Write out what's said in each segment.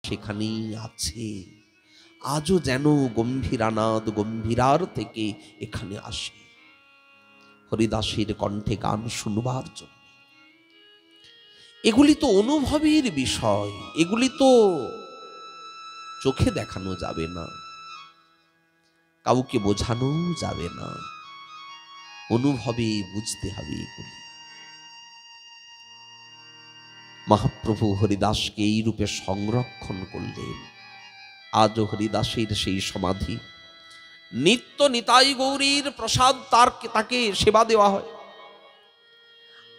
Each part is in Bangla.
সেখানেই আছে। আজও যেন গম্ভীরানাদ গম্ভীরার থেকে এখানে আসে হরিদাসের কণ্ঠে গান শুনবার জন্য। এগুলি তো অনুভবের বিষয়, এগুলি তো চোখে দেখানো যাবে না, কাউকে বোঝানো যাবে না, অনুভবে বুঝতে হবে এগুলি। মহাপ্রভু হরিদাসকে এই রূপে সংরক্ষণ করলেন। আজও হরিদাসের সেই সমাধি, নিত্য নিতাই গৌরীর প্রসাদ তাকে সেবা দেওয়া হয়।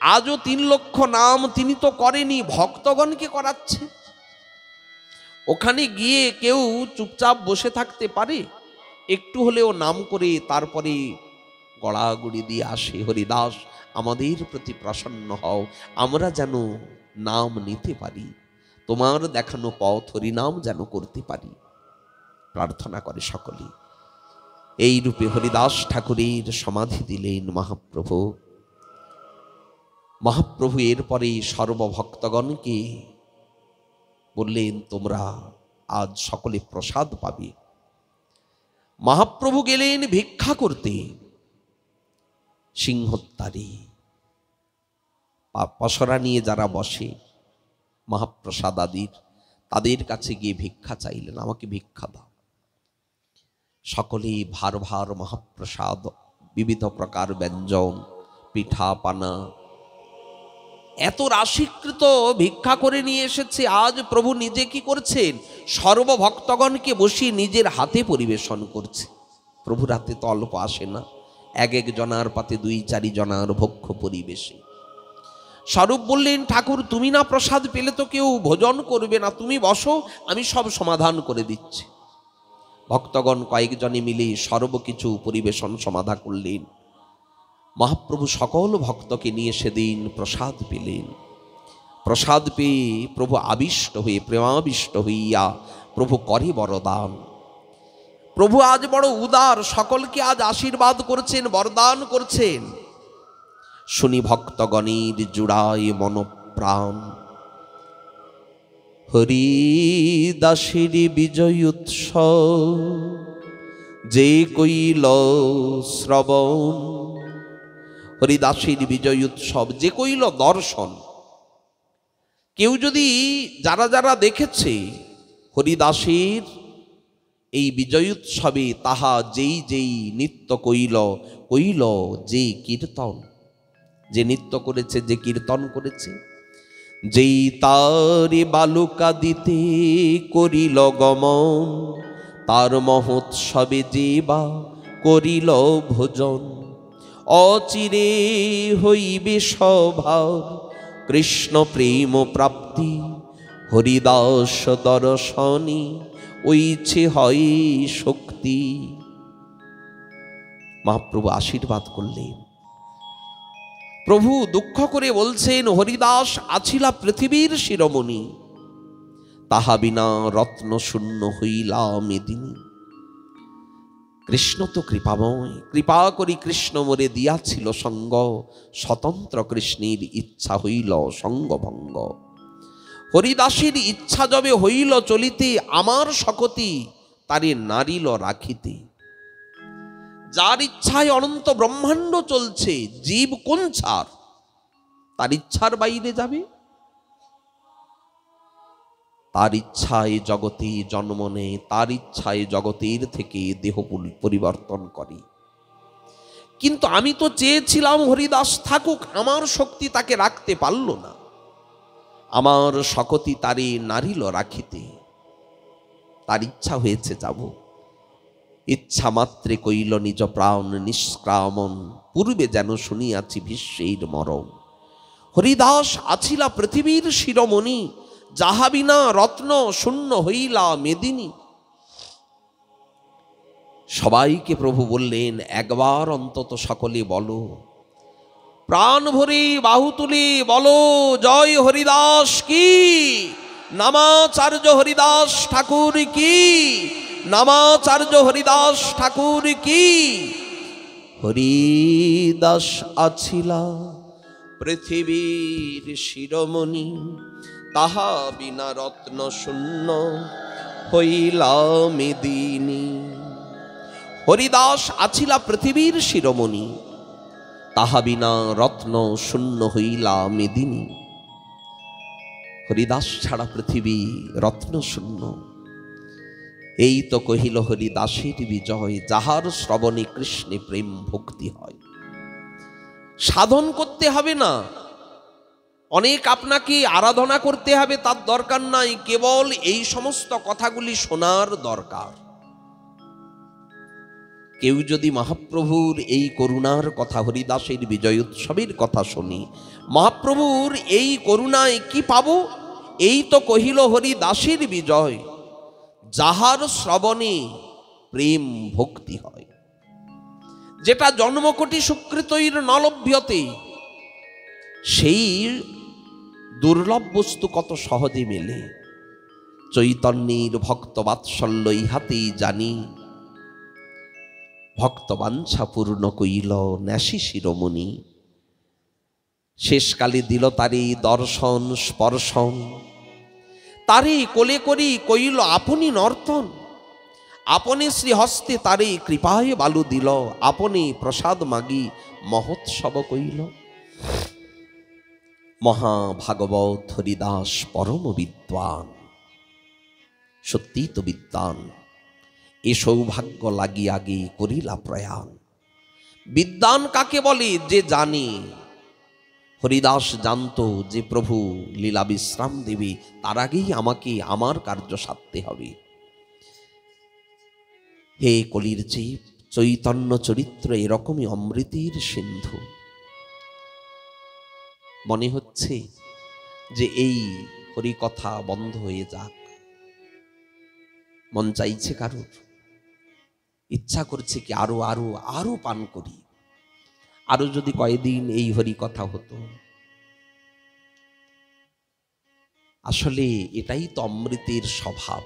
আজও 3 লক্ষ নাম তিনি তো করেনি, ভক্তগণকে করাচ্ছে। ওখানে গিয়ে কেউ চুপচাপ বসে থাকতে পারে? একটু হলেও নাম করে তারপরে গড়াগড়ি দিয়ে আসে, হরিদাস আমাদের প্রতি প্রসন্ন হও, আমরা যেন নাম নিতে পারি, তোমার দেখানো পথ হরিনাম যেন করতে পারি, প্রার্থনা করে সকলে। এই রূপে হরিদাস ঠাকুরের সমাধি দিলেন মহাপ্রভু। মহাপ্রভু এরপরে সর্বভক্তগণকে বললেন, তোমরা আজ সকলে প্রসাদ পাবে। মহাপ্রভু গেলেন ভিক্ষা করতে সিংহদ্বারে। পসরা নিয়ে যারা বসে মহাপ্রসাদ আদির, তাদের কাছে গিয়ে ভিক্ষা চাইলেন, আমাকে ভিক্ষা দাও। সকলেই ভার ভার মহাপ্রসাদ, বিবিধ প্রকার ব্যঞ্জন, পিঠা পানা এত রাশিকৃত ভিক্ষা করে নিয়ে এসেছে। আজ প্রভু নিজে কি করছেন? সর্বভক্তগণকে বসিয়ে নিজের হাতে পরিবেশন করছে। প্রভুর হাতে তো অল্প আসে না, এক জনার পাতে 2-4 জনার ভক্ষ পরিবেশে। স্বরূপ বললেন, ঠাকুর তুমি না প্রসাদ পেলে তো কেউ ভোজন করবে না, তুমি বসো, আমি সব সমাধান করে দিচ্ছি। ভক্তগণ কয়েকজনে মিলে সর্বকিছু পরিবেশন সমাধা করলেন। মহাপ্রভু সকল ভক্তকে নিয়ে সেদিন প্রসাদ পেলেন। প্রসাদ পেয়ে প্রভু আবিষ্ট হয়ে, প্রেমাবিষ্ট হইয়া প্রভু করে বরদান। প্রভু আজ বড় উদার, সকলকে আজ আশীর্বাদ করছেন, বরদান করছেন। শুনি ভক্তগণের জুড়ায় মনপ্রাণ, হরিদাসের বিজয় উৎসব যে কইল শ্রবণ। হরিদাসের বিজয় উৎসব যে কইল দর্শন। কেউ যদি যারা যারা দেখেছে হরিদাসের এই বিজয় উৎসবে, তাহা যেই যেই নিত্য কইল, কইল যে কীর্তন, যে নৃত্য করেছে, যে কীর্তন করেছে, যেই তারে বালুকা দিতে করিল গমন, তার মহোৎসবে যে বা করিল ভোজন, অচিরে হইবে সভার কৃষ্ণ প্রেম প্রাপ্তি, হরিদাস দর্শনে ওইছে হয় শক্তি। মহাপ্রভু আশীর্বাদ করলেন। প্রভু দুঃখ করে বলছেন, হরিদাস আছিলা পৃথিবীর শিরোমণি, তাহা বিনা রত্ন শূন্য হইলা মেদিনী। কৃষ্ণ তো কৃপাময়, কৃপা করি কৃষ্ণ মোরে দিয়াছিল সঙ্গ, স্বতন্ত্র কৃষ্ণের ইচ্ছা হইল সঙ্গভঙ্গ। হরিদাসের ইচ্ছা যবে হইল চলিতে, আমার শকতি তারে নারিল রাখিতে। যার ইচ্ছায় অনন্ত ব্রহ্মাণ্ড চলছে, জীব কোন ছাড় তার ইচ্ছার বাইরে যাবে? তার ইচ্ছায় জগতে জন্ম নেয়, তার ইচ্ছায় জগতের থেকে দেহ পরিবর্তন করে। কিন্তু আমি তো চেয়েছিলাম হরিদাস থাকুক, আমার শক্তি তাকে রাখতে পারল না, আমার শকতি তারে নারিল রাখিতে। তার ইচ্ছা হয়েছে যাব, ইচ্ছা মাত্রে কইল নিজ প্রাণ নিষ্ক্রামন, পূর্বে যেন শুনিয়াছি ভীষ্মের মরণ। হরিদাস আছিলা পৃথিবীর শিরোমণি, যাহা বিনা রত্ন শূন্য হইলা মেদিনী। সবাইকে প্রভু বললেন, একবার অন্তত সকলে বলো, প্রাণ ভরে বাহু তুলে বলো, জয় হরিদাস কি, নামাচার্য হরিদাস ঠাকুর কি, নামাচার্য হরিদাস ঠাকুর কি। হরিদাস আছিলা পৃথিবীর শিরোমণি, তাহা বিনা রত্ন শূন্য হইলা মেদিনী। হরিদাস আছিলা পৃথিবীর শিরোমণি, তাহা বিনা রত্ন শূন্য হইলা মেদিনী। হরিদাস ছাড়া পৃথিবী রত্ন শূন্য। এই তো কহিল হরিদাসের বিজয়, যাহার শ্রবণে কৃষ্ণে প্রেম ভক্তি হয়। সাধন করতে হবে না, অনেক আপনাকে আরাধনা করতে হবে তার দরকার নাই, কেবল এই সমস্ত কথাগুলি শোনার দরকার। কেউ যদি মহাপ্রভুর এই করুণার কথা, হরিদাসের বিজয় উৎসবের কথা শুনি, মহাপ্রভুর এই করুণায় কি পাবো? এই তো কহিল হরিদাসের বিজয়, যাহার শ্রবণে প্রেম ভক্তি হয়। যেটা জন্মকোটি সুকৃতৈর নলভ্যতে, সেই দুর্লভ বস্তু কত সহজে মেলে। চৈতন্যের ভক্ত বাৎসল্য ইহাতেই জানি, ভক্ত বাঞ্ছা পূর্ণ কইল ন্যাসী শিরোমণি। শেষকালে দিল তারে দর্শন স্পর্শন, তারে কোলে করি কইল আপনি নর্তন। আপনি শ্রীহস্তে তারে কৃপায় বালু দিল, আপনি প্রসাদ মাগি মহোৎসব কইল। মহাভাগবত হরিদাস পরম বিদ্বান, সত্যি তো বিদ্বান। এ সৌভাগ্য লাগি আগে করিলা প্রয়াণ। বিদ্বান কাকে বলে? যে জানে। হরিদাস জানত যে প্রভু লীলা বিশ্রাম দেবে, তার আগেই আমাকে আমার কার্য সারতে হবে। হে কলির জীব, চৈতন্য চরিত্র এরকমই অমৃতের সিন্ধু। মনে হচ্ছে যে এই হরিকথা বন্ধ হয়ে যাক, মন চাইছে কারুর, ইচ্ছা করছে কি আরো আরো আরো পান করি, আরো যদি কয়েকদিন এই হরিকথা হতো। আসলে এটাই তো অমৃতের স্বভাব।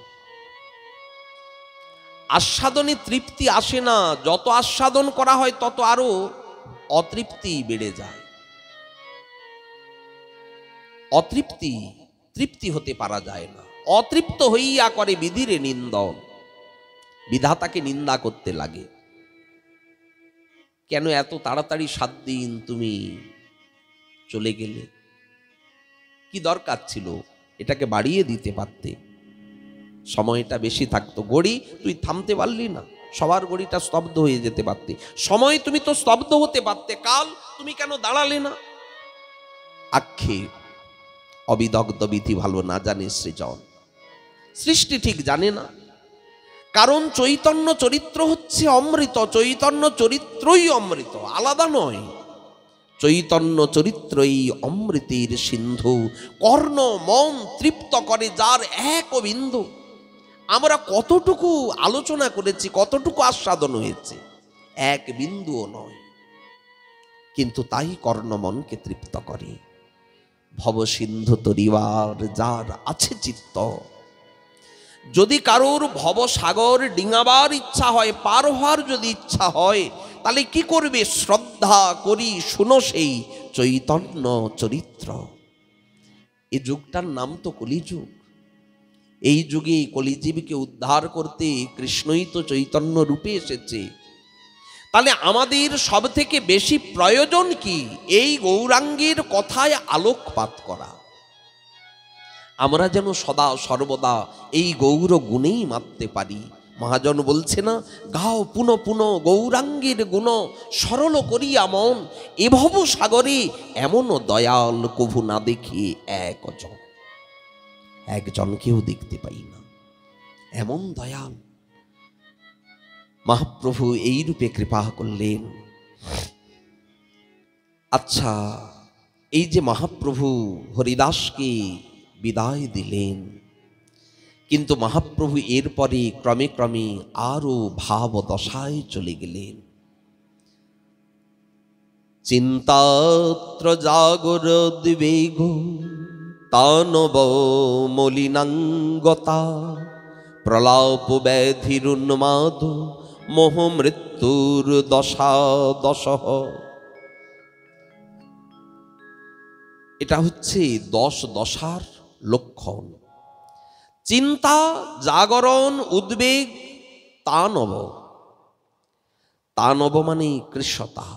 আস্বাদনে তৃপ্তি আসে না, যত আস্বাদন করা হয় তত আরো অতৃপ্তি বেড়ে যায়। অতৃপ্তি, তৃপ্তি হতে পারা যায় না। অতৃপ্ত হইয়া করে বিধিরে নিন্দন, বিধাতাকে নিন্দা করতে লাগে। কেন এত তাড়াতাড়ি 7 দিন তুমি চলে গেলে? কি দরকার ছিল? এটাকে বাড়িয়ে দিতে পারতে, সময়টা বেশি থাকতো। গড়ি তুই থামতে পারলি না, সবার গড়িটা স্তব্ধ হয়ে যেতে পারতে। সময় তুমি তো স্তব্ধ হতে পারতে, কাল তুমি কেন দাঁড়ালে না? আক্ষেপ, অবিদগ্ধ বিধি ভালো না জানে সৃজন। সৃষ্টি ঠিক জানে না, কারণ চৈতন্য চরিত্র হচ্ছে অমৃত। চৈতন্য চরিত্রই অমৃত, আলাদা নয়। চৈতন্য চরিত্রই অমৃতের সিন্ধু, কর্ণ মন তৃপ্ত করে যার এক বিন্দু। আমরা কতটুকু আলোচনা করেছি, কতটুকু আস্বাদন হয়েছে, এক বিন্দুও নয়, কিন্তু তাই কর্ণ মনকে তৃপ্ত করে। ভব সিন্ধু তরিবার যার আছে চিত্ত। যদি কারোর ভবসাগর ডিঙাবার ইচ্ছা হয়, পার হওয়ার যদি ইচ্ছা হয়, তাহলে কি করবে? শ্রদ্ধা করি শুনো সেই চৈতন্য চরিত্র। এই যুগটার নাম তো কলিযুগ। এই যুগে কলিজীবকে উদ্ধার করতে কৃষ্ণই তো চৈতন্য রূপে এসেছে। তাহলে আমাদের সব থেকে বেশি প্রয়োজন কি? এই গৌরাঙ্গের কথায় আলোকপাত করা। আমরা যেন সদা সর্বদা এই গৌর গুণেই মাপতে পারি। মহাজন বলছে না, গাও পুন পুন গৌরাঙ্গের গুণ, সরল করিয়া মন, এভব সাগরে এমন দয়াল কভু না দেখি একজন। একজনকেও দেখতে পাই না, এমন দয়াল মহাপ্রভু এই রূপে কৃপা করলেন। আচ্ছা, এই যে মহাপ্রভু হরিদাসকে বিদায় দিলেন, কিন্তু মহাপ্রভু এরপরে ক্রমে ক্রমে আরো ভাব দশায় চলে গেলেন। চিন্তাত্র জাগর দিবেগ তানব মলিনাঙ্গতা, প্রলাপ ব্যাধিরুন্মাদ মোহ মৃত্যুর দশা দশহ। এটা হচ্ছে 10 দশার লক্ষণ। চিন্তা, জাগরণ, উদ্বেগ, তানব। তানব মানে কৃশতা,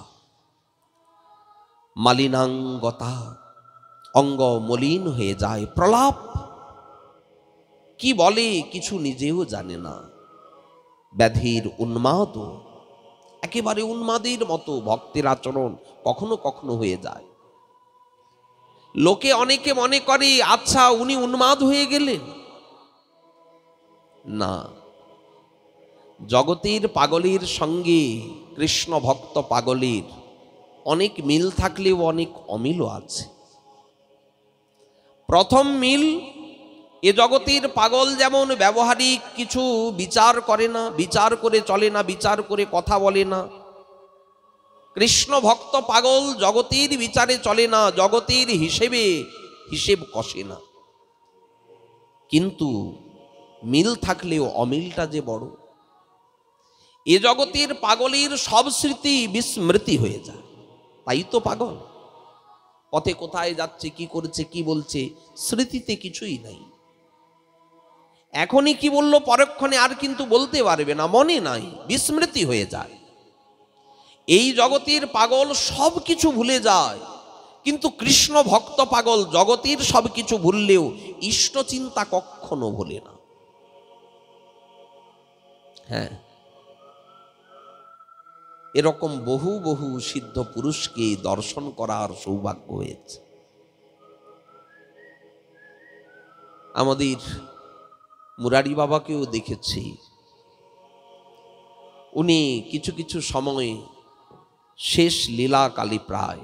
মালিনাঙ্গতা, অঙ্গ মলিন হয়ে যায়। প্রলাপ, কি বলে কিছু নিজেও জানে না। ব্যাধির উন্মাদ, একেবারে উন্মাদের মতো ভক্তের আচরণ কখনো কখনো হয়ে যায়। লোকে অনেকে মনে করে আচ্ছা উনি উন্মাদ হয়ে গেলেন। না, জগতের পাগলের সঙ্গে কৃষ্ণ ভক্ত পাগলের অনেক মিল থাকলেও অনেক অমিলও আছে। প্রথম মিল, এ জগতের পাগল যেমন ব্যবহারিক কিছু বিচার করে না, বিচার করে চলে না, বিচার করে কথা বলে না, কৃষ্ণ ভক্ত পাগল জগতের বিচারে চলে না, জগতের হিসেব কষে না। কিন্তু মিল থাকলেও অমিলটা যে বড়। এ জগতের পাগলের সব স্মৃতি বিস্মৃতি হয়ে যায়, তাই তো পাগল। পথে কোথায় যাচ্ছে, কি করছে, কি বলছে, স্মৃতিতে কিছুই নাই। এখনই কি বললো পরক্ষণে আর কিন্তু বলতে পারবে না, মনে নাই, বিস্মৃতি হয়ে যায়। এই জগতের পাগল সব কিছু ভুলে যায়, কিন্তু কৃষ্ণ ভক্ত পাগল জগতের সব কিছু ভুললেও ইষ্ট চিন্তা কখনো ভুলে না। হ্যাঁ, এরকম বহু বহু সিদ্ধ পুরুষকে দর্শন করার সৌভাগ্য হয়েছে। আমাদের মুরারি বাবাকেও দেখেছি, উনি কিছু কিছু সময়ে শেষ লীলাকালে প্রায়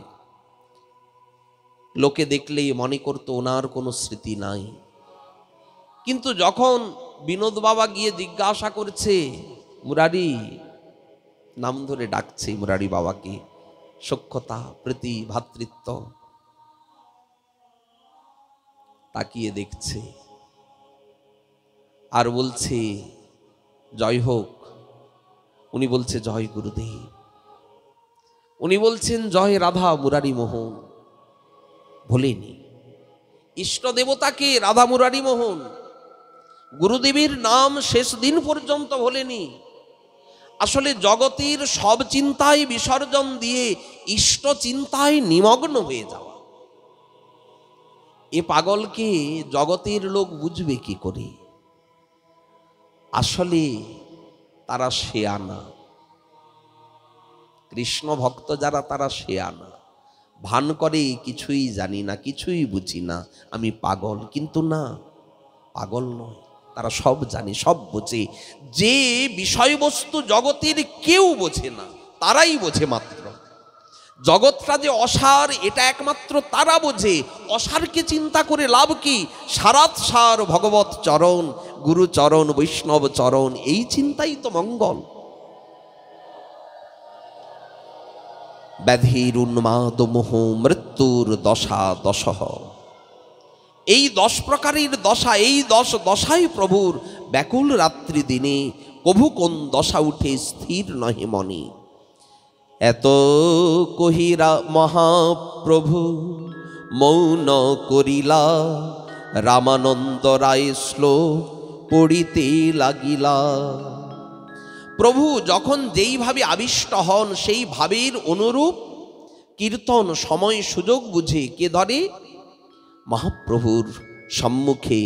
লোকে দেখলেই মনে করতো ওনার কোনো স্মৃতি নাই। কিন্তু যখন বিনোদ বাবা গিয়ে জিজ্ঞাসা করছে, মুরারি নাম ধরে ডাকছে মুরারি বাবাকে, সখ্যতা, প্রীতি, ভ্রাতৃত্ব, তাকিয়ে দেখছে আর বলছে জয় হোক। উনি বলছে জয় গুরুদেব। উনি বলছেন জয় রাধা মুরারি মোহন। ভোলেনি ইষ্ট দেবতাকে, রাধা মুরারি মোহন। গুরুদেবের নাম শেষ দিন পর্যন্ত ভোলেনি। আসলে জগতের সব চিন্তায় বিসর্জন দিয়ে ইষ্ট চিন্তায় নিমগ্ন হয়ে যাওয়া। এ পাগলকে জগতের লোক বুঝবে কি করে? আসলে তারা শেয়ানা, কৃষ্ণ ভক্ত যারা তারা শেয়ানা, ভান করে কিছুই জানি না, কিছুই বুঝি না, আমি পাগল। কিন্তু না, পাগল নয়, তারা সব জানে, সব বোঝে। যে বিষয়বস্তু জগতের কেউ বোঝে না, তারাই বোঝে মাত্র। জগৎটা যে অসার, এটা একমাত্র তারা বোঝে। অসারকে চিন্তা করে লাভ কি? সারাৎ সার ভগবত চরণ, গুরু চরণ, বৈষ্ণব চরণ, এই চিন্তাই তো মঙ্গল। ব্যাধির উন্মাদ মোহ মৃত্যুর দশা দশহ, এই 10 প্রকারের দশা, এই 10 দশায় প্রভুর ব্যাকুল রাত্রি দিনে কভু কোন দশা উঠে স্থির নহে মনে। এত কহিরা মহাপ্রভু মৌন করিলা, রামানন্দ রায় শ্লোক পড়িতে লাগিলা। প্রভু যখন যেইভাবে আবিষ্ট হন সেই ভাবের অনুরূপ কীর্তন সময় সুযোগ বুঝে কে ধরে? মহাপ্রভুর সম্মুখে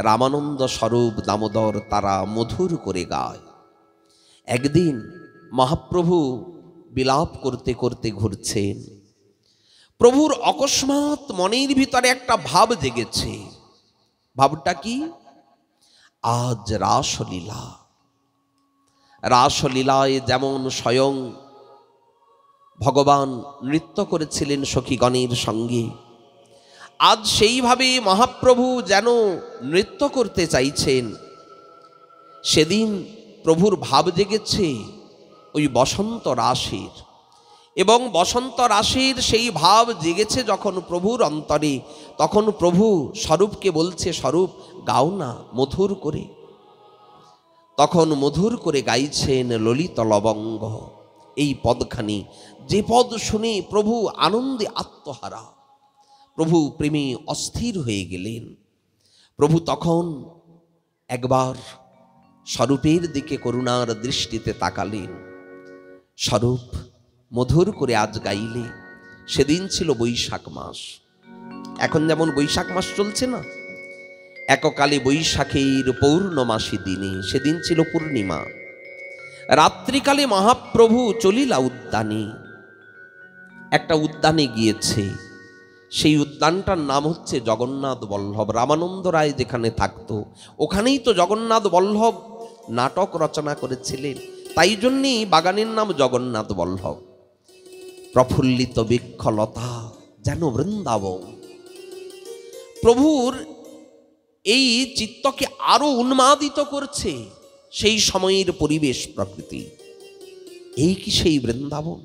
রামানন্দ স্বরূপ দামোদর তারা মধুর করে গায়। একদিন মহাপ্রভু বিলাপ করতে করতে ঘুরছেন। প্রভুর অকস্মাৎ মনের ভিতরে একটা ভাব জেগেছে। ভাবটা কি? আজ রাসলীলা। রাসলীলায় যেমন স্বয়ং ভগবান নৃত্য করেছিলেন সখীগণের সঙ্গে, আজ সেইভাবে মহাপ্রভু যেন নৃত্য করতে চাইছেন। সেদিন প্রভুর ভাব জেগেছে ওই বসন্ত রাসের, এবং বসন্ত রাসের সেই ভাব জেগেছে যখন প্রভুর অন্তরে, তখন প্রভু স্বরূপকে বলছে, স্বরূপ গাও না মধুর করে। তখন মধুর করে গাইছেন ললিত লবঙ্গ এই পদখানি, যে পদ শুনে প্রভু আনন্দে আত্মহারা। প্রভু প্রেমে অস্থির হয়ে গেলেন। প্রভু তখন একবার স্বরূপের দিকে করুণার দৃষ্টিতে তাকালেন। স্বরূপ মধুর করে আজ গাইলে, সেদিন ছিল বৈশাখ মাস। এখন যেমন বৈশাখ মাস চলছে না, এককালে বৈশাখের পৌর্ণমাসী দিনে, সেদিন ছিল পূর্ণিমা। রাত্রিকালে মহাপ্রভু চলিলা উদ্যানে। একটা উদ্যানে গিয়েছে, সেই উদ্যানটার নাম হচ্ছে জগন্নাথ বল্লভ। রামানন্দ রায় যেখানে থাকতো ওখানেই তো জগন্নাথ বল্লভ নাটক রচনা করেছিলেন, তাই জন্যই বাগানের নাম জগন্নাথ বল্লভ। প্রফুল্লিত বৃক্ষলতা যেন বৃন্দাবন। প্রভুর এই চিত্তকে আরো উন্মাদিত করছে সেই সময়ের পরিবেশ প্রকৃতি। এই কি সেই বৃন্দাবন?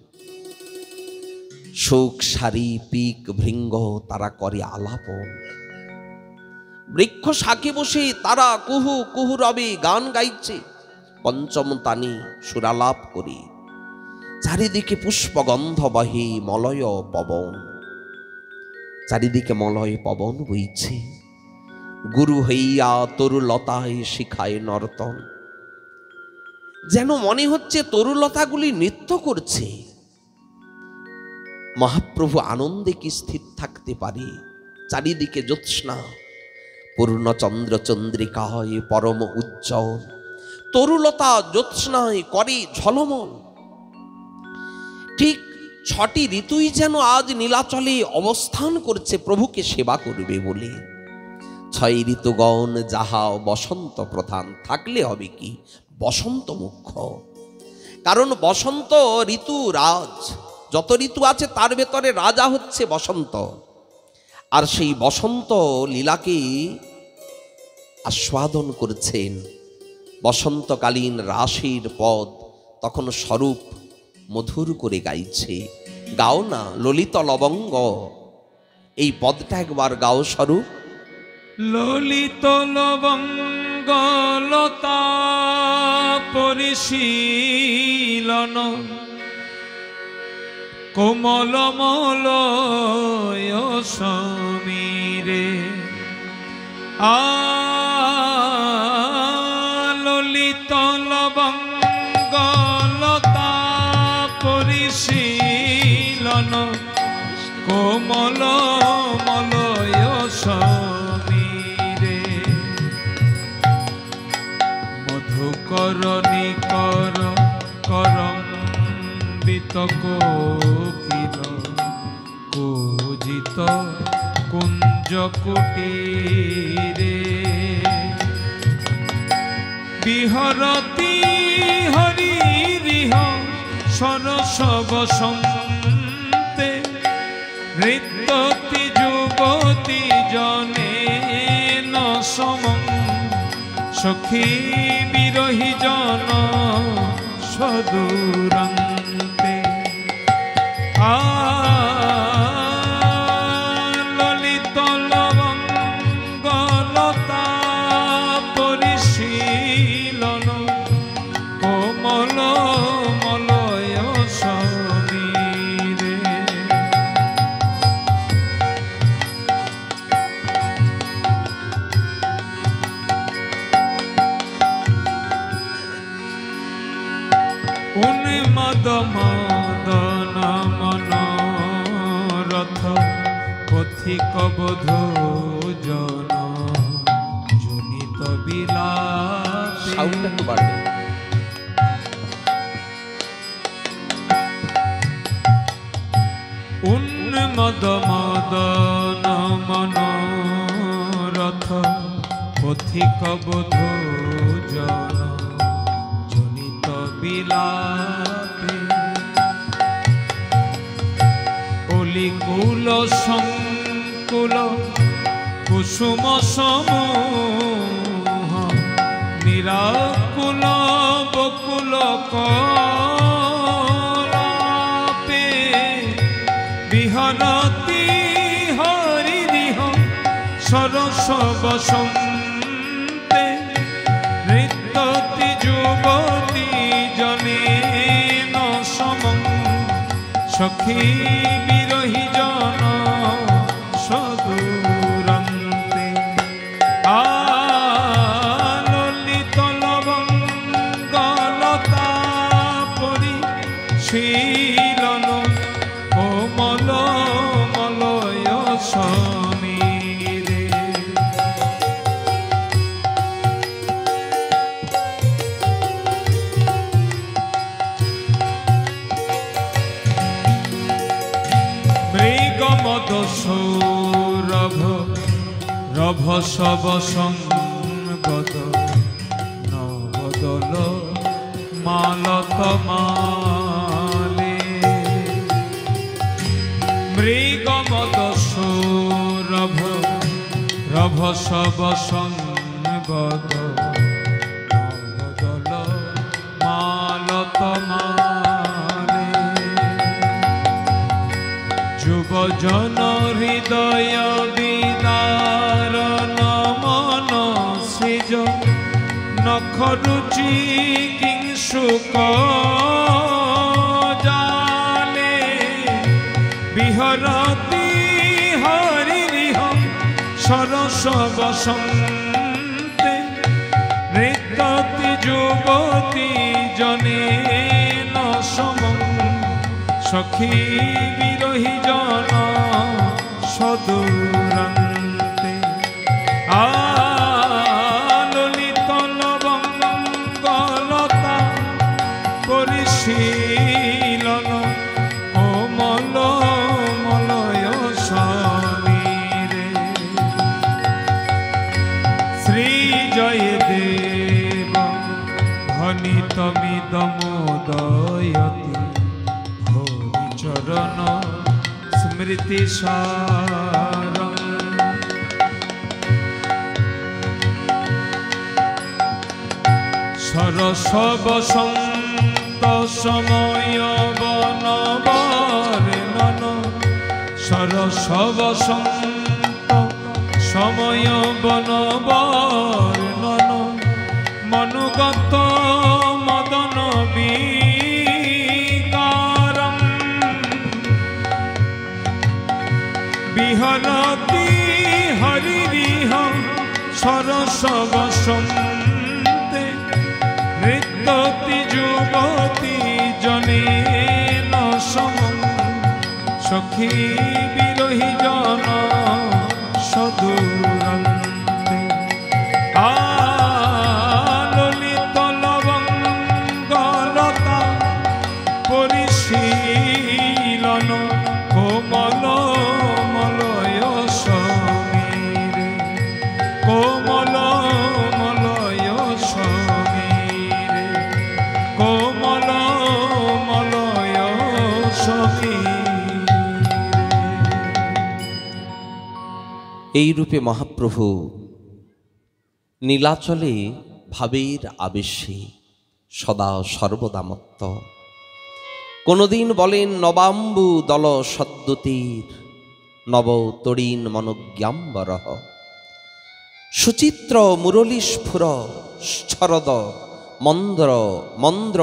শোক সারি পিক ভৃঙ্গ তারা করে আলাপন। বৃক্ষ শাকে বসে তারা কুহু কুহু রবে গান গাইছে, পঞ্চম তানি সুরালাপ করে। চারিদিকে পুষ্পগন্ধ বহে মলয় পবন। চারিদিকে মলয় পবন বইছে। গুরু হইয়া তরুলতায় শিখায় নর্তন। যেন মনে হচ্ছে তরুলতাগুলি নৃত্য করছে। মহাপ্রভু আনন্দে কি স্থির থাকতে পারে? চারিদিকে জ্যোৎস্না, পূর্ণচন্দ্র চন্দ্রিকায় পরম উজ্জ্বল। তরুলতা জ্যোৎস্নায় করে ঝলমল। ঠিক 6টি ঋতুই যেন আজ নীলাচলে অবস্থান করছে প্রভুকে সেবা করবে বলে। 6 ঋতুগণ যাহা বসন্ত প্রধান, থাকলে হবে কি বসন্ত মুখ্য। কারণ বসন্ত ঋতু রাজ। যত ঋতু আছে তার ভেতরে রাজা হচ্ছে বসন্ত। আর সেই বসন্ত লীলাকে আস্বাদন করছেন। বসন্তকালীন রাসের পদ তখন স্বরূপ মধুর করে গাইছে। গাও না ললিত লবঙ্গ, এই পদটা একবার গাও স্বরূপ। ললিত লবঙ্গ লতা পরিশীলন, কোমল মলয় সমীরে। ললিত লবঙ্গ লতা পরিশীলন, কোমল মলয় সমীরে। মধুকরণী কর করম বিতক কিল পূজিত কুঞ্জ কুটিরে। বিহরতি হরিরিহ সরস বসন্তে, নৃত্যতি যুবতী জনে ন সমং। সখী বিরহী জন সদূরান্তে। ললিত লবঙ্গ লতা পরিশীলন, কোমল মলয় সমীরে। উন্মাদ মদন মনোরথ, পথিক বধূ জন জনিত বিলাসে। সাউন্ডটা একটু বাড়বে। উন্মাদ মদন মনোরথ, পথিক বধূ জন জনিত বিলাপে। অলিকুল সংকুল কুসুম সমূহ, নিরাকুল বকুল কলাপে। বিহরতি হরিরিহ সরস বসন্তে, নৃত্যতি যুবতী জনে ন সমং। সখী বিরহী জন সৌরভ রভ সব সঙ্গত নবদল মালত মালে মৃগমদ সৌরভ রভ সব সঙ্গত নবদল মালত মালে যুবজন হৃদয় বিদারণ মন সৃজ নখরুচি কিংশুক জালে বিহরতি হরিরিহ সরস বসন্তে নৃত্যতি যুবতী জনে ন সমং সখী বিরহী জন সদূরান্তে ললিত লবঙ্গলতা পরিশীলন ও মল মলয় সমীরে শ্রী জয় দেব ধনিতমিদমোদয়তি চরণ স্মৃতি সারং সরস বসন্ত সময় বনবর্ণন সরস বসন্ত সময় বনবর্ণন মনুগত মদন বিহরতি হরিরিহ সরস বসন্তে নৃত্যতি যুবতী জনে ন সমং সখী বিরহী জন সদূরান্তে ললিত লবঙ্গলতা পরিশীলন কোমল মলয় সমীরে কোমল মলয় সমীরে কোমল মলয় সমীরে। এই রূপে মহাপ্রভু নীলাচলে ভাবের আবেশে সদা সর্বদা মত্ত। কোনদিন বলেন নবাম্বু দল সদ্যতীর নব তরীণ মনোজ্ঞাম্বরহ সুচিত্র মুরলীস্ফুর শরদ মন্দ্র মন্দ্র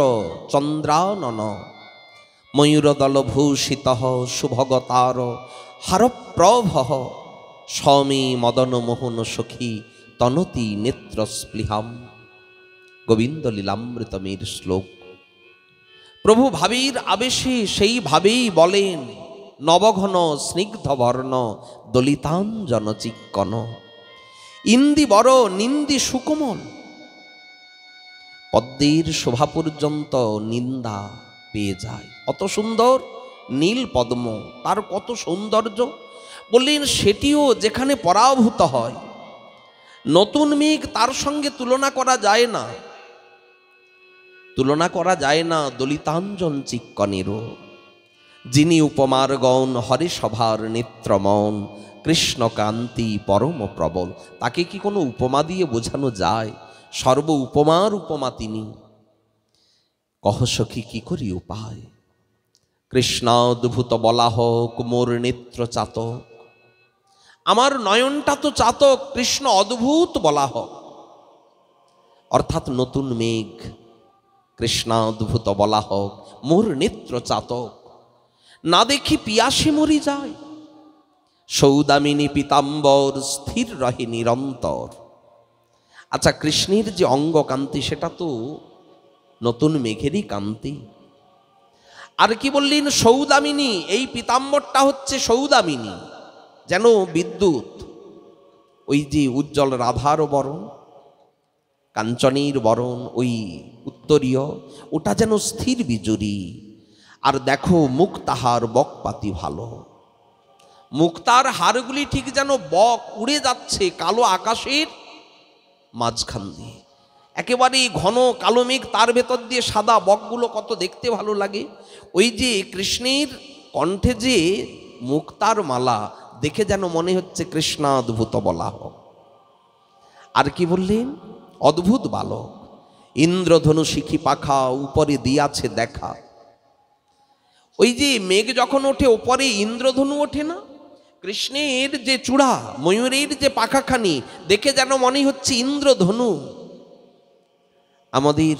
চন্দ্রানন ময়ূরদল ভূষিত শুভগতার হারপ্রভ স্বামী মদন মোহন সখী তনতি নেত্রস্পৃহাম। গোবিন্দ লীলামৃতমের শ্লোক। প্রভু ভাবীর আবেশে সেই ভাবেই বলেন নবঘন স্নিগ্ধ বর্ণ দলিতাঞ্জন চিক্কন ইন্দি বড় নিন্দি সুকোমল। পদ্মের শোভা পর্যন্ত নিন্দা পেয়ে যায়। অত সুন্দর নীল পদ্ম, তার কত সৌন্দর্য বললেন সেটিও যেখানে পরাভূত হয়। নতুন মেঘ তার সঙ্গে তুলনা করা যায় না, তুলনা করা যায় না দলিতাঞ্জন চিক্কনেরও। যিনি উপমার গণ হরে সভার নেত্রমন কৃষ্ণকান্তি পরম প্রবল, তাকে কি কোনো উপমা দিয়ে বোঝানো যায়? সর্ব উপমার উপমা তিনি। কহ সখী কি করি উপায়, কৃষ্ণাদ্ভুত বলা হোক মোর নেত্র চাতক। আমার নয়নটা তো চাতক, কৃষ্ণ অদ্ভুত বলা হোক। অর্থাৎ নতুন মেঘ কৃষ্ণাদ্ভুত বলা হোক মোর নেত্র চাতক। না দেখি পিয়াসে মরি যায়, সৌদামিনী পীতাম্বর স্থির রহে নিরন্তর। আচ্ছা, কৃষ্ণের যে অঙ্গ কান্তি সেটা তো নতুন মেঘেরই কান্তি। আর কি বললেন সৌদামিনী, এই পীতাম্বরটা হচ্ছে সৌদামিনী, যেন বিদ্যুৎ। ওই যে উজ্জ্বল রাধার বরণ, কাঞ্চনের বরণ, ওই উত্তরীয়, ওটা যেন স্থির বিজুরি। আর দেখো মুখ তাহার বকপাতি ভালো, মুক্তার হারগুলি ঠিক যেন বক উড়ে যাচ্ছে কালো আকাশের মাঝখান দিয়ে, একেবারে ঘন কালো মেঘ, তার ভেতর দিয়ে সাদা বকগুলো, কত দেখতে ভালো লাগে। ওই যে কৃষ্ণের কণ্ঠে যে মুক্তার মালা, দেখে যেন মনে হচ্ছে কৃষ্ণাদ্ভুত বলা হোক। আর কি বললেন? অদ্ভুত বালক, ইন্দ্রধনু শিখি পাখা উপরে দিয়াছে দেখা। ওই যে মেঘ যখন ওঠে ওপরে ইন্দ্রধনু ওঠে না, কৃষ্ণের যে চূড়া, ময়ূরের যে পাখাখানি, দেখে যেন মনে হচ্ছে ইন্দ্রধনু। আমাদের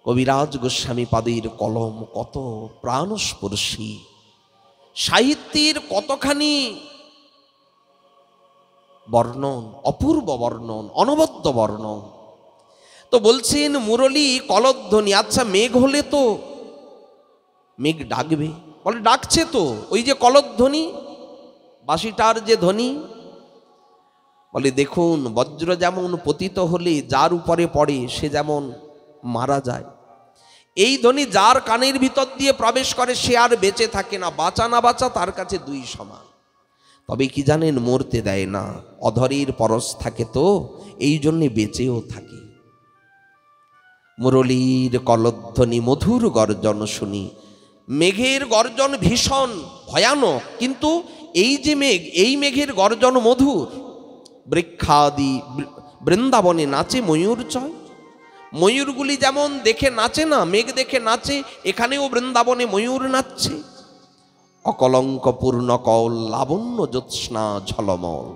কবিরাজ গোস্বামী পাদের কলম কত প্রাণস্পর্শী, সাহিত্যের কতখানি বর্ণন, অপূর্ব বর্ণন, অনবদ্য বর্ণন। তো বলছেন মুরলী কলধ্বনি। আচ্ছা, মেঘ হলে তো মেঘ ডাকবে, বলে ডাকছে তো, ওই যে কলধ্বনি, বাঁশিটার যে ধ্বনি। বলে দেখুন, বজ্র যেমন পতিত হলে যার উপরে পড়ে সে যেমন মারা যায়, এই ধ্বনি যার কানের ভিতর দিয়ে প্রবেশ করে সে আর বেঁচে থাকে না, বাঁচা না বাঁচা তার কাছে দুই সমান। তবে কি জানেন, মরতে দেয় না, অধরের পরশ থাকে তো, এই জন্যে বেঁচেও থাকে। মুরলীর কলধ্বনি মধুর গর্জন শুনি। মেঘের গর্জন ভীষণ ভয়ানক, কিন্তু এই যে মেঘ, এই মেঘের গর্জন মধুর। বৃক্ষাদি বৃন্দাবনে নাচে ময়ূর চয়, ময়ূরগুলি যেমন দেখে নাচে না, মেঘ দেখে নাচে, এখানেও বৃন্দাবনে ময়ূর নাচছে। অকলঙ্ক পূর্ণ কল লাবণ্য জ্যোৎস্না ঝলমল,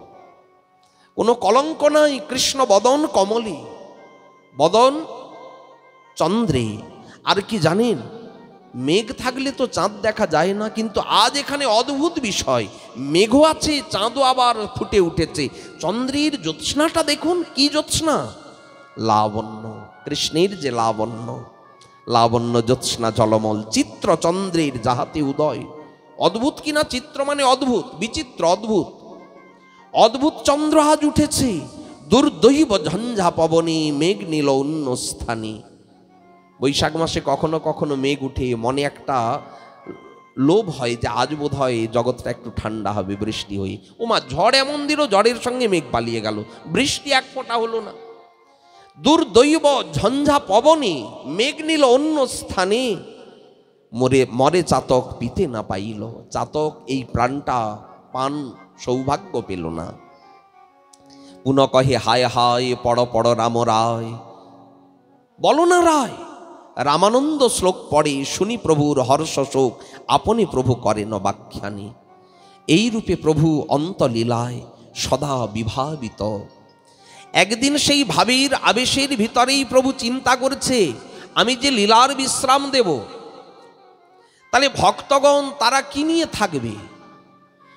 কোনো কলঙ্ক নাই, কৃষ্ণ বদন কমলী, বদন চন্দ্রে। আর কি জানেন, মেঘ থাকলে তো চাঁদ দেখা যায় না, কিন্তু আজ এখানে অদ্ভুত বিষয়, মেঘও আছে, চাঁদও আবার ফুটে উঠেছে। চন্দ্রের জ্যোৎস্নাটা দেখুন, কি জ্যোৎস্না, লাবণ্য, কৃষ্ণের যে লাবণ্য, লাবণ্য জ্যোৎস্না জলমল, চিত্র চন্দ্রের যাহাতে উদয়। অদ্ভুত কিনা, চিত্র মানে অদ্ভুত, বিচিত্র, অদ্ভুত, অদ্ভুত চন্দ্র আজ উঠেছে। দুর্দৈব ঝঞ্ঝা পবনে মেঘ নীল অন্য স্থানে। বৈশাখ মাসে কখনো কখনো মেঘ উঠে, মনে একটা লোভ হয় যে আজ বোধ হয় জগৎটা একটু ঠান্ডা হবে, বৃষ্টি হই। ওমা, ঝড় এমন দিল, ঝড়ের সঙ্গে মেঘ পালিয়ে গেল, বৃষ্টি এক ফোঁটা হলো না। দুর্দৈব ঝঞ্ঝা পবনে মেঘ নীল অন্য স্থানে, মরে চাতক পিতে না পাইল। চাতক এই প্রাণটা পান সৌভাগ্য পেল না। পুনঃ কহে হায় হায় পড় পড় রাম রায়, বলো না রায়। রামানন্দ শ্লোক পড়ে, শুনি প্রভুর হর্ষ শোক, আপনি প্রভু করেন বাখ্যানি। এই রূপে প্রভু অন্তলীলায় সদা বিভাবিত। একদিন সেই ভাবের আবেশের ভিতরেই প্রভু চিন্তা করছে, আমি যে লীলার বিশ্রাম দেব, তাহলে ভক্তগণ তারা কি নিয়ে থাকবে।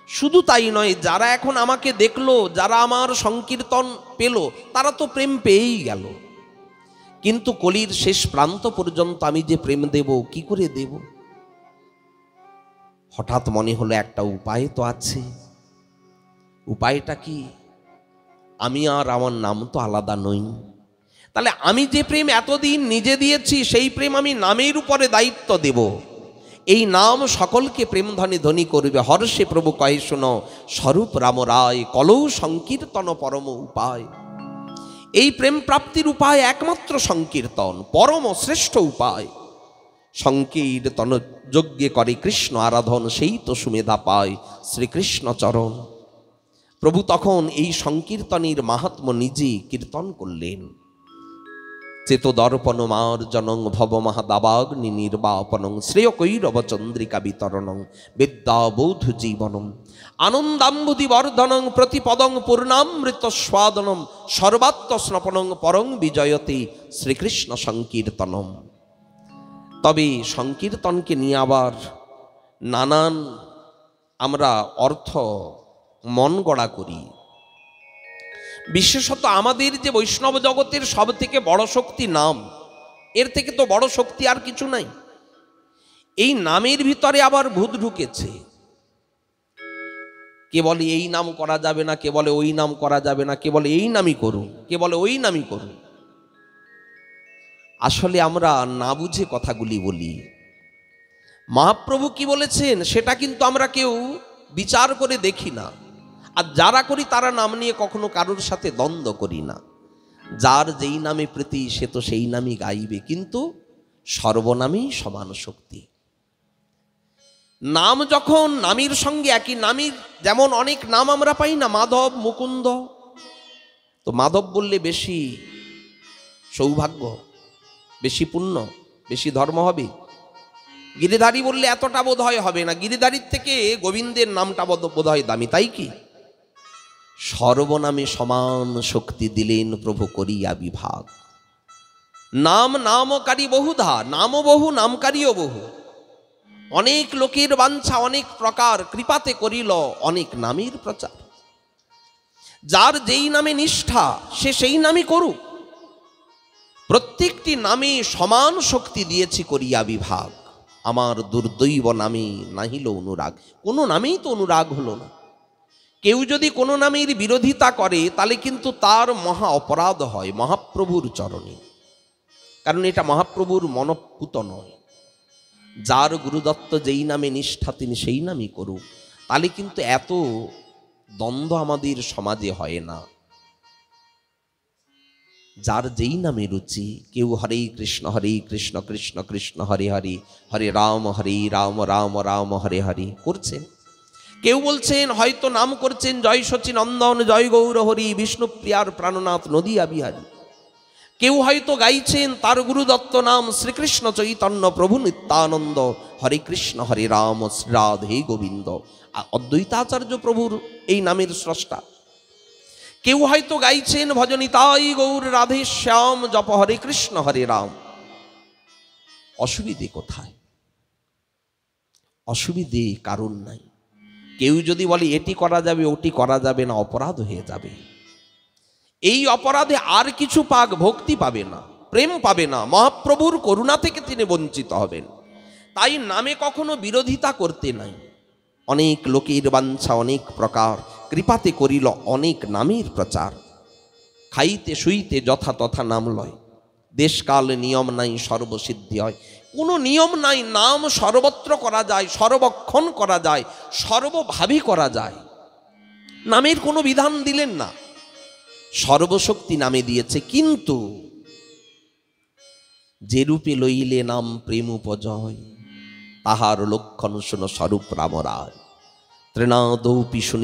শুধু তাই নয়, যারা এখন আমাকে দেখলো, যারা আমার সংকীর্তন পেল, তারা তো প্রেম পেয়েই গেল, কিন্তু কলির শেষ প্রান্ত পর্যন্ত আমি যে প্রেম দেব, কি করে দেব। হঠাৎ মনে হলো একটা উপায় তো আছে। উপায়টা কি? আমি আর আমার নাম তো আলাদা নই, তাহলে আমি যে প্রেম এতদিন নিজে দিয়েছি, সেই প্রেম আমি নামের উপরে দায়িত্ব দেব। এই নাম সকলকে প্রেম ধ্বনি ধ্বনি করবে। হর্ষে প্রভু কহে শোনো, স্বরূপ রাম রায় কলৌ সংকীর্তন পরম উপায়। এই প্রেম প্রাপ্তির উপায় একমাত্র সংকীর্তন, পরম শ্রেষ্ঠ উপায়। সংকীর্তন যজ্ঞে করে কৃষ্ণ আরাধন, সেই তো সুমেধা পায় শ্রীকৃষ্ণ চরণ। প্রভু তখন এই সংকীর্তনের মাহাত্ম্য নিজে কীর্তন করলেন। চেতদর্পণ মার্জনং ভব মহাদাবাগ্নি নির্বাপনং শ্রেয় কৈরব চন্দ্রিকা বিতরণং বিদ্যাবোধ জীবনম আনন্দাম্বুদি বর্ধনং প্রতিপদং পূর্ণামৃত স্বাদনম সর্বাত্ম স্নপনং পরং বিজয়তে শ্রীকৃষ্ণ সংকীর্তনম। তবে সংকীর্তনকে নিয়ে আবার নানান আমরা অর্থ মন গড়া করি। বিশেষত আমাদের যে বৈষ্ণব জগতের সব থেকে বড় শক্তি নাম, এর থেকে তো বড় শক্তি আর কিছু নাই। এই নামের ভিতরে আবার ভূত ঢুকেছে। কে বলে এই নাম করা যাবে না, কে বলে ওই নাম করা যাবে না, কে বলে এই নামই করুন, কে বলে ওই নামই করুন। আসলে আমরা না বুঝে কথাগুলি বলি। মহাপ্রভু কি বলেছেন সেটা কিন্তু আমরা কেউ বিচার করে দেখি না, আর যারা করি তারা নাম নিয়ে কখনো কারোর সাথে দ্বন্দ্ব করি না। যার যেই নামে প্রীতি সে তো সেই নামই গাইবে, কিন্তু সর্বনামই সমান শক্তি। নাম যখন নামের সঙ্গে একই নামের, যেমন অনেক নাম আমরা পাই না, মাধব, মুকুন্দ, তো মাধব বললে বেশি সৌভাগ্য, বেশি পুণ্য, বেশি ধর্ম হবে। গিরিধারী বললে এতটা বোধ হয় হবে না, গিরিধারীর থেকে গোবিন্দের নামটা বোধ হয় দামি, তাই কি? সর্বনামে সমান শক্তি দিলেন প্রভু করিয়া বিভাগ। নাম নামকারী বহুধা, নামও বহু নামকারীও বহু। অনেক লোকের বাঞ্ছা অনেক প্রকার, কৃপাতে করিল অনেক নামের প্রচার। যার যেই নামে নিষ্ঠা সে সেই নামই করুক। প্রত্যেকটি নামে সমান শক্তি দিয়েছি করিয়া বিভাগ। আমার দুর্দৈব নামে নাহিল অনুরাগ। কোনো নামেই তো অনুরাগ হলো না। কেউ যদি কোনো নামের বিরোধিতা করে তাহলে কিন্তু তার মহা অপরাধ হয় মহাপ্রভুর চরণে, কারণ এটা মহাপ্রভুর মনঃপূত নয়। যার গুরুদত্ত যেই নামে নিষ্ঠা তিনি সেই নামই করুক, তাহলে কিন্তু এত দ্বন্দ্ব আমাদের সমাজে হয় না। যার যেই নামে রুচি, কেউ হরে কৃষ্ণ কৃষ্ণ কৃষ্ণ হরে হরে, হরে রাম রাম রাম হরে হরে করছেন। কেউ বলছেন হয়তো নাম করছেন জয় সচিনন্দন জয় গৌর হরি বিষ্ণু প্রিয়ার প্রাণনাথ নদিয়া বিহারী। কেউ হয়তো গাইছেন তার গুরুদত্ত নাম শ্রীকৃষ্ণ চৈতন্য প্রভু নিত্যানন্দ, হরে কৃষ্ণ হরে রাম শ্রী রাধে গোবিন্দ। অদ্বৈতাচার্য প্রভুর এই নামের স্রষ্টা। কেউ হয়তো গাইছেন ভজনিতাই গৌর রাধে শ্যাম জপ হরে কৃষ্ণ হরে রাম। অসুবিধে কোথায়? অসুবিধে কারণ নাই। কেউ যদি বলে এটি করা যাবে ওটি করা যাবে না, অপরাধ হয়ে যাবে। এই অপরাধে আর কিছু পাক, ভক্তি পাবে না, প্রেম পাবে না, মহাপ্রভুর করুণা থেকে তিনি বঞ্চিত হবেন। তাই নামে কখনো বিরোধিতা করতে নাই। অনেক লোকের বাঞ্ছা অনেক প্রকার, কৃপাতে করিল অনেক নামের প্রচার। খাইতে শুইতে যথা তথা নাম লয়, দেশকাল নিয়ম নাই সর্বসিদ্ধি হয়। কোনো নিয়ম নাই, নাম সর্বত্র করা যায়, সর্বক্ষণ করা যায়, সর্বভাবে করা যায়। নামের কোনো বিধান দিলেন না, সর্বশক্তি নামে দিয়েছে। কিন্তু যে রূপে লইলে নাম প্রেম উপজয়, তাহার লক্ষণ শুনো স্বরূপ রামরাজ। তৃণাদৌপি শুনি